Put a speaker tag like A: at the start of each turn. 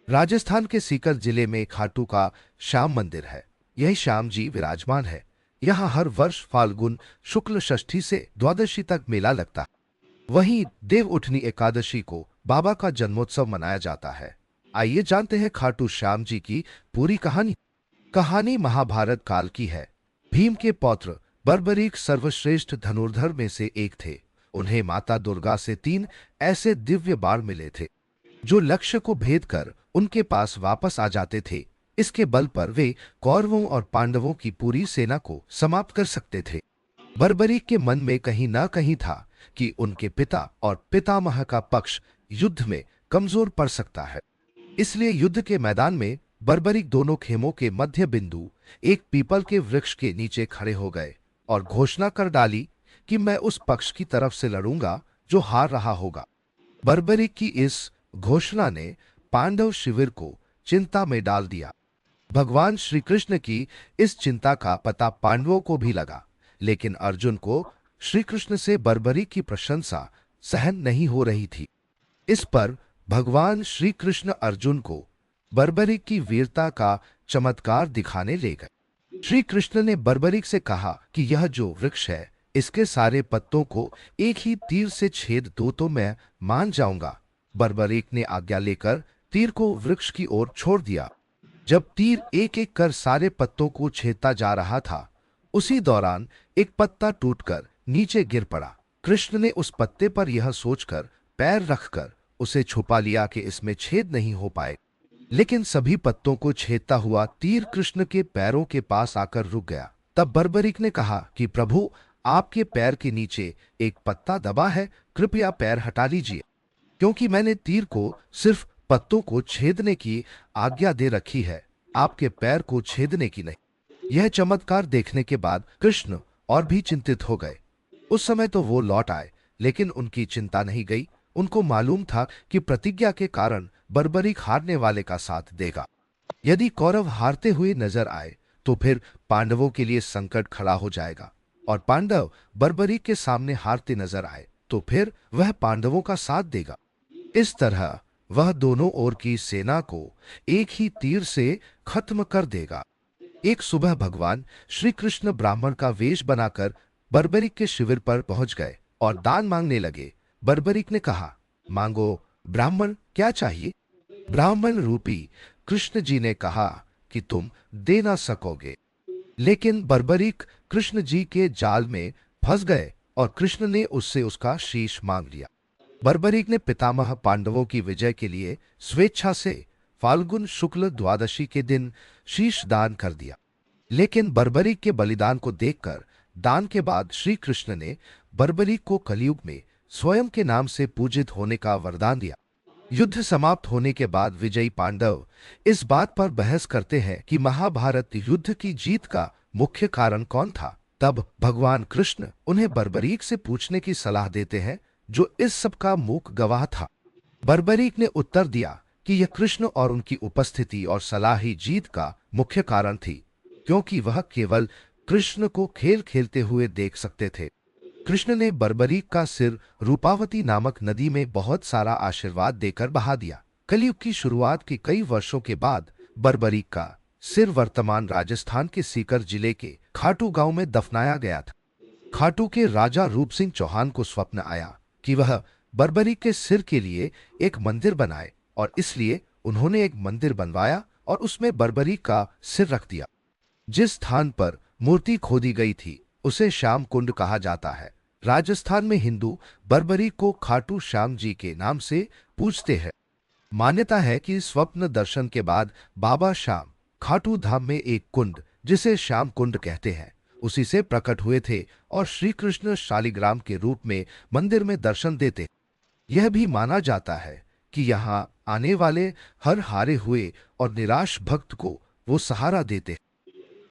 A: राजस्थान के सीकर जिले में खाटू का श्याम मंदिर है। यही श्याम जी विराजमान है। यहाँ हर वर्ष फाल्गुन शुक्ल षष्ठी से द्वादशी तक मेला लगता है। वहीं देव उठनी एकादशी को बाबा का जन्मोत्सव मनाया जाता है। आइए जानते हैं खाटू श्याम जी की पूरी कहानी। कहानी महाभारत काल की है। भीम के पौत्र बर्बरीक सर्वश्रेष्ठ धनुर्धर में से एक थे। उन्हें माता दुर्गा से 3 ऐसे दिव्य बाण मिले थे जो लक्ष्य को भेद कर उनके पास वापस आ जाते थे। इसके बल पर वे कौरवों और पांडवों की पूरी सेना को समाप्त कर सकते थे। बर्बरीक के मन में कहीं ना कहीं था कि उनके पिता और पितामह का पक्ष युद्ध में कमजोर पड़ सकता है। इसलिए युद्ध के मैदान में बर्बरीक दोनों खेमों के मध्य बिंदु एक पीपल के वृक्ष के नीचे खड़े हो गए और घोषणा कर डाली कि मैं उस पक्ष की तरफ से लड़ूंगा जो हार रहा होगा। बर्बरीक की इस घोषणा ने पांडव शिविर को चिंता में डाल दिया। भगवान श्री कृष्ण की इस चिंता का पता पांडवों को भी लगा, लेकिन अर्जुन को श्री कृष्ण से बर्बरीक की प्रशंसा सहन नहीं हो रही थी। इस पर भगवान श्री कृष्ण अर्जुन को बर्बरीक की वीरता का चमत्कार दिखाने ले गए। श्री कृष्ण ने बर्बरीक से कहा कि यह जो वृक्ष है, इसके सारे पत्तों को एक ही तीर से छेद दो तो मैं मान जाऊंगा। बर्बरीक ने आज्ञा लेकर तीर को वृक्ष की ओर छोड़ दिया। जब तीर एक एक कर सारे पत्तों को छेदता जा रहा था, उसी दौरान एक पत्ता टूटकर नीचे गिर पड़ा। कृष्ण ने उस पत्ते पर यह सोचकर पैर रखकर उसे छुपा लिया कि इसमें छेद नहीं हो पाए, लेकिन सभी पत्तों को छेदता हुआ तीर कृष्ण के पैरों के पास आकर रुक गया। तब बर्बरीक ने कहा कि प्रभु, आपके पैर के नीचे एक पत्ता दबा है, कृपया पैर हटा लीजिए, क्योंकि मैंने तीर को सिर्फ पत्तों को छेदने की आज्ञा दे रखी है, आपके पैर को छेदने की नहीं। यह चमत्कार देखने के बाद कृष्ण और भी चिंतित हो गए। उस समय तो वो लौट आए, लेकिन उनकी चिंता नहीं गई। उनको मालूम था कि प्रतिज्ञा के कारण बर्बरीक हारने वाले का साथ देगा। यदि कौरव हारते हुए नजर आए तो फिर पांडवों के लिए संकट खड़ा हो जाएगा, और पांडव बर्बरीक के सामने हारते नजर आए तो फिर वह पांडवों का साथ देगा। इस तरह वह दोनों ओर की सेना को एक ही तीर से खत्म कर देगा। एक सुबह भगवान श्री कृष्ण ब्राह्मण का वेश बनाकर बर्बरीक के शिविर पर पहुंच गए और दान मांगने लगे। बर्बरीक ने कहा, मांगो ब्राह्मण, क्या चाहिए? ब्राह्मण रूपी कृष्ण जी ने कहा कि तुम दे ना सकोगे। लेकिन बर्बरीक कृष्ण जी के जाल में फंस गए और कृष्ण ने उससे उसका शीश मांग लिया। बर्बरीक ने पितामह पांडवों की विजय के लिए स्वेच्छा से फाल्गुन शुक्ल द्वादशी के दिन शीश दान कर दिया। लेकिन बर्बरीक के बलिदान को देखकर दान के बाद श्री कृष्ण ने बर्बरीक को कलयुग में स्वयं के नाम से पूजित होने का वरदान दिया। युद्ध समाप्त होने के बाद विजयी पांडव इस बात पर बहस करते हैं कि महाभारत युद्ध की जीत का मुख्य कारण कौन था। तब भगवान कृष्ण उन्हें बर्बरीक से पूछने की सलाह देते हैं, जो इस सब का मूक गवाह था। बर्बरीक ने उत्तर दिया कि यह कृष्ण और उनकी उपस्थिति और सलाह ही जीत का मुख्य कारण थी, क्योंकि वह केवल कृष्ण को खेल खेलते हुए देख सकते थे। कृष्ण ने बर्बरीक का सिर रूपावती नामक नदी में बहुत सारा आशीर्वाद देकर बहा दिया। कलयुग की शुरुआत के कई वर्षों के बाद बर्बरीक का सिर वर्तमान राजस्थान के सीकर जिले के खाटू गांव में दफनाया गया था। खाटू के राजा रूप सिंह चौहान को स्वप्न आया कि वह बर्बरीक के सिर के लिए एक मंदिर बनाए, और इसलिए उन्होंने एक मंदिर बनवाया और उसमें बर्बरीक का सिर रख दिया। जिस स्थान पर मूर्ति खोदी गई थी उसे श्याम कुंड कहा जाता है। राजस्थान में हिंदू बर्बरीक को खाटू श्याम जी के नाम से पूजते हैं। मान्यता है कि स्वप्न दर्शन के बाद बाबा श्याम खाटू धाम में एक कुंड, जिसे श्याम कुंड कहते हैं, उसी से प्रकट हुए थे और श्री कृष्ण शालिग्राम के रूप में मंदिर में दर्शन देते। यह भी माना जाता है कि यहाँ आने वाले हर हारे हुए और निराश भक्त को वो सहारा देते।